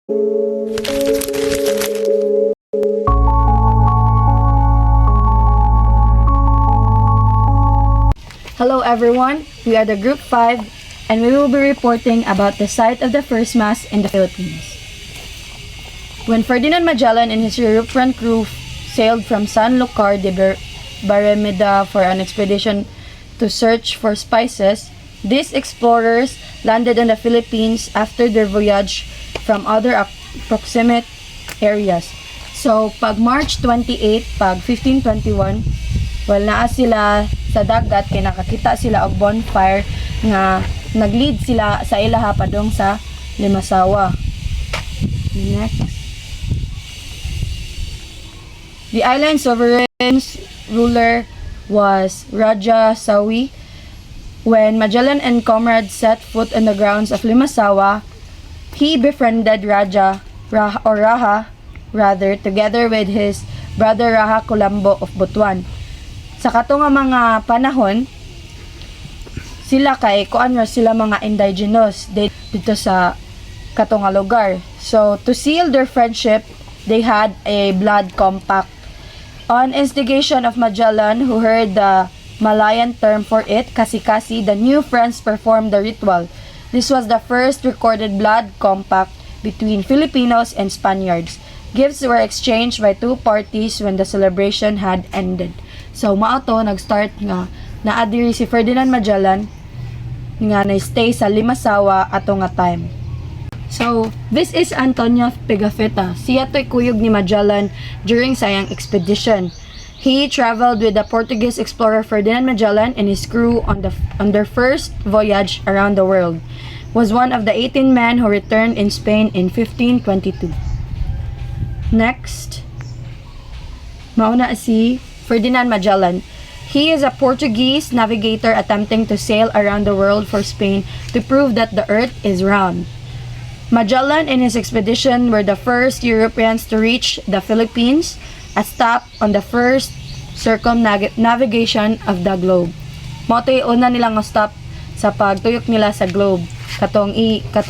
Hello everyone, we are the Group 5 and we will be reporting about the site of the first Mass in the Philippines. When Ferdinand Magellan and his European crew sailed from Sanlúcar de Barrameda for an expedition to search for spices, these explorers landed in the Philippines after their voyage from other proximate areas. So, pag March 28, pag 1521, naa sila sa dagat kay nakakita sila og bonfire nga naglead sila sa ilaha padong sa Limasawa. Next. The island sovereign's ruler was Raja Sawi. When Magellan and comrades set foot on the grounds of Limasawa, he befriended Raha, together with his brother Raha Colombo of Butuan. Sa kato nga mga panahon, sila sila mga indigenous dito sa kato nga lugar. So, to seal their friendship, they had a blood compact. On instigation of Magellan, who heard the Malayan term for it, kasi-kasi, the new friends performed the ritual. This was the first recorded blood compact between Filipinos and Spaniards. Gifts were exchanged by two parties when the celebration had ended. So, mao to nag-start nga naadiri si Ferdinand Magellan nga na-stay sa Limasawa ato nga time. So, this is Antonio Pigafetta. Siya to'y kuyog ni Magellan during sayang expedition. He traveled with the Portuguese explorer Ferdinand Magellan and his crew on their first voyage around the world. Was one of the 18 men who returned in Spain in 1522. Next, mauna si Ferdinand Magellan. He is a Portuguese navigator attempting to sail around the world for Spain to prove that the earth is round. Magellan and his expedition were the first Europeans to reach the Philippines, a stop on the first circumnavigation of the globe. Mao to'y una nilang stop sa pagtuyok nila sa globe. Kato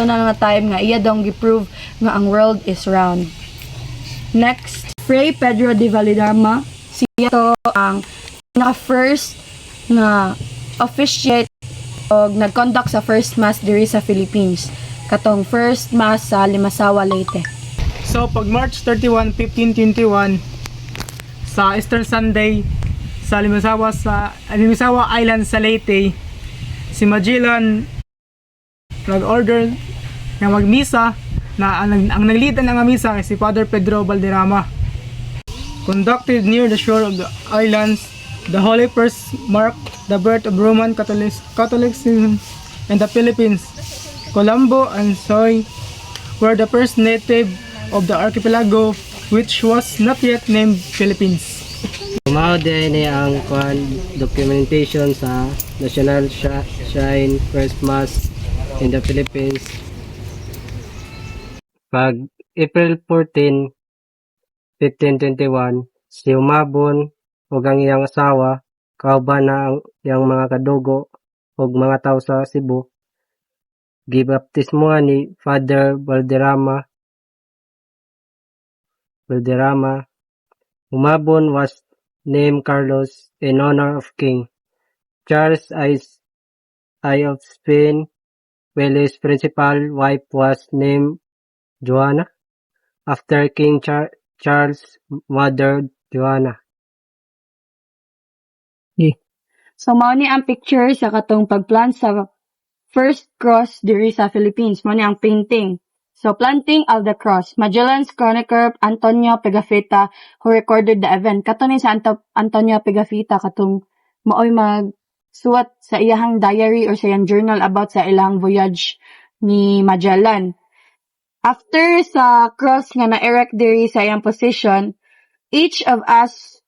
na nga time nga iya dong giprove nga ang world is round. Next, Fray Pedro de Valderrama. Siya to ang naka-first na officiate o nag-conduct sa first mass diri sa Philippines. Katong first mass sa Limasawa, Leyte. So, pag March 31, 1521, sa Easter Sunday sa Limasawa Island sa Leyte, si Magellan nag-order na magmisa na ang naglitan ng misa ay si Father Pedro Valderrama. Conducted near the shore of the islands, the Holy First marked the birth of Roman Catholicism in the Philippines. Colombo and Soy were the first native of the archipelago, which was not yet named Philippines. Mao din ang documentation sa National Shrine First Mass in the Philippines. Pag April 14, 1521, si Umabon ug ang iyang asawa kauban na ang iyang mga kadugo ug mga tawo sa Cebu gibaptismuhan ni Father Valderrama. Umabon was named Carlos in honor of King Charles I of Spain, while his principal wife was named Joanna after King Charles' mother, Joanna. So, mao ni ang picture sa katong pagplant sa first cross diri sa Philippines. Mao ni ang painting. So, planting of the cross. Magellan's chronicler Antonio Pigafetta who recorded the event. Kato ni sa Antonio Pigafetta katong maoy magsuwat sa iyahang diary or sa iyang journal about sa ilang voyage ni Magellan. After sa cross nga na-erect diri sa iyang position, each of us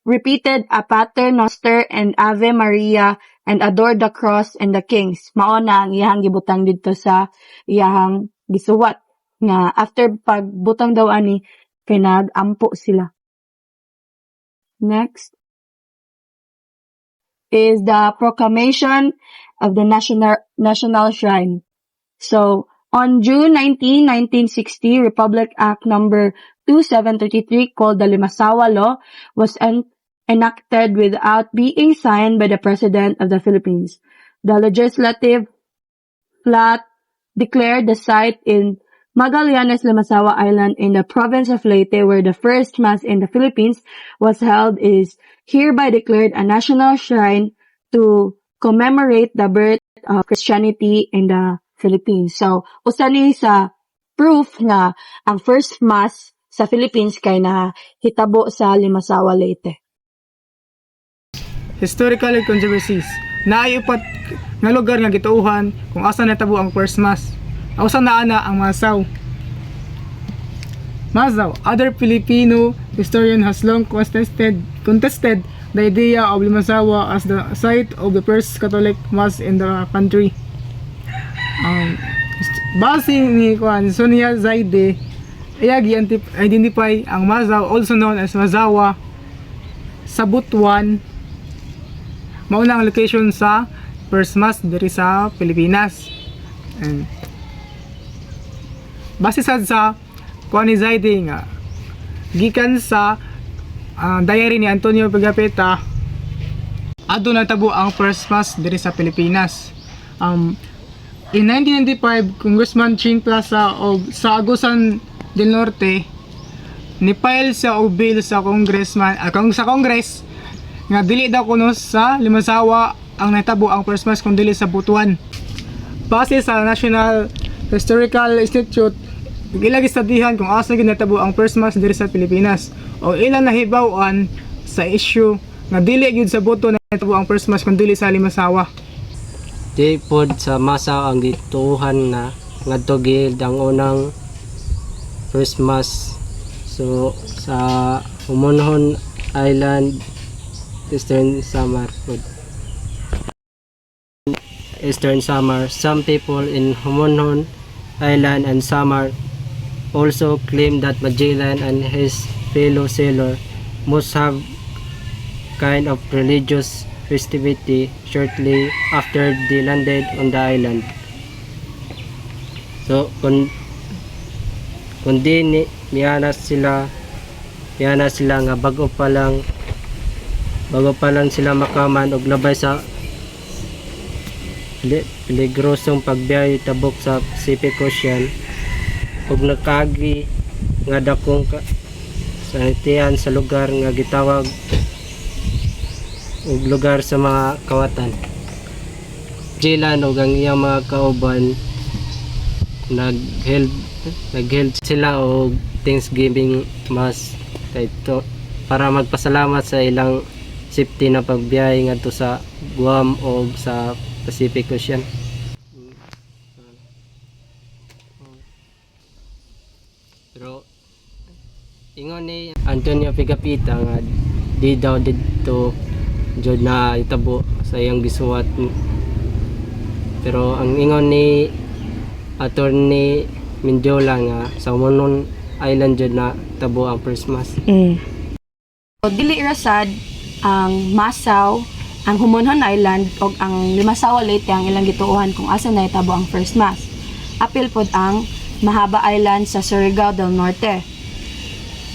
repeated a Pater Noster and Ave Maria and adored the cross and the kings. Mao na ang iyahang gibutang dito sa iyahang gisuwat nga after pagbutang daw ani kay nag-ampo sila. Next is the proclamation of the national shrine. So, On June 19, 1960, Republic Act number 2733 called the Limasawa Law was enacted without being signed by the President of the Philippines. The legislative flat declared the site in Magallanes, Limasawa Island in the province of Leyte, where the first mass in the Philippines was held, is hereby declared a national shrine to commemorate the birth of Christianity in the Philippines. So, usa ni sa proof nga ang first mass sa Philippines kay nahitabo sa Limasawa, Leyte. Historical controversies. Naay upat nga lugar nga gituuhan kung asa natabo ang first mass. Asa na ana ang Masaw. Masaw, other Filipino historian has long contested the idea of Limasawa as the site of the first Catholic mass in the country. Base ni Sonia Zaide, iya identify ang Masaw, also known as Mazawa, sa Butuan, mauna ang location sa first mass diri sa Pilipinas. And base sad sa kuan ni Zaide nga gikan sa diary ni Antonio Pigapetta, adto natabo ang first mass diri sa Pilipinas. In 1995, Congressman Ching Plaza sa Agusan del Norte ni-file sa bill sa Congress nga dili daw kuno sa Limasawa ang natabo ang first mass kung dili sa Butuan. Base sa National Historical Institute, ilagi studihan kung asa ginatabo ang first mass diri sa Pilipinas o ilang nahibaw-an sa issue nga dili gyud sa Butuan natabo ang first mass kung dili sa Limasawa. Di pod sa Masaw ang gituuhan na ngadto gid ang unang first mass. So sa Humonhon Island, Eastern Samar pod. Eastern Samar, some people in Humonhon Island and Samar also claim that Magellan and his fellow sailor must have kind of religious festivity shortly after they landed on the island. So kundi miyana sila nga bago pa lang sila makaman og labay sa peligrosong pagbiyahe tabok sa Pacific Ocean ug nakagi nga dakong sanitian sa lugar nga gitawag ug lugar sa mga kawatan. Jilan ug ang iyang mga kauban nag-held sila og Thanksgiving mass kayto para magpasalamat sa ilang safety na pagbiyahe ngadto sa Guam o sa Pacific Ocean. Pero ingon ni Antonio Pigapetta nga di daw dito jud na itabo sa iyang gisuwat. Pero ang ingon ni Attorney Mindiola nga sa Humonhon Island jud na tabo ang first mass. So, dili rasad ang Masaw, ang Humonhon Island o ang Limasawa Leyte ang ilang gituuhan kung asa na itabo ang first mass. Apil pod ang Mahaba Island sa Surigao del Norte.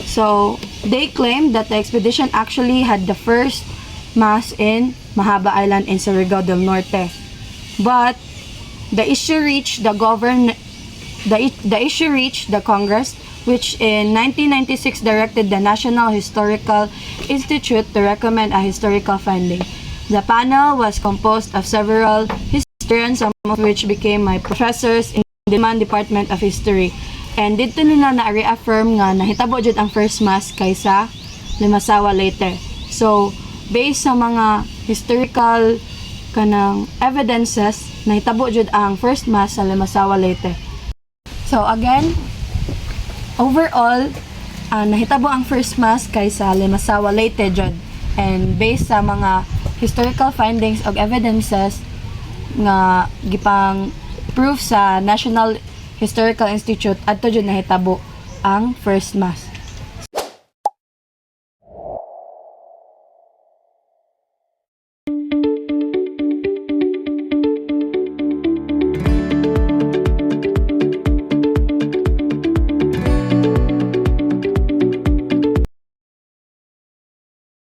So, they claim that the expedition actually had the first mass in Mahaba Island in Surigao del Norte. But the issue reached the Congress, which in 1996 directed the National Historical Institute to recommend a historical finding. The panel was composed of several historians, some of which became my professors in the Department of History. And dito nila na-reaffirm nga nahitabo jud ang first mass kaysa Limasawa Leyte. So, based sa mga historical kanang evidences, nahitabo jud ang first mass sa Limasawa Leyte. So again, overall, nahitabo ang first mass kaysa Limasawa Leyte jud. And based sa mga historical findings og evidences nga gipang proof sa National Historical Institute, adto jud nahitabo ang first mass.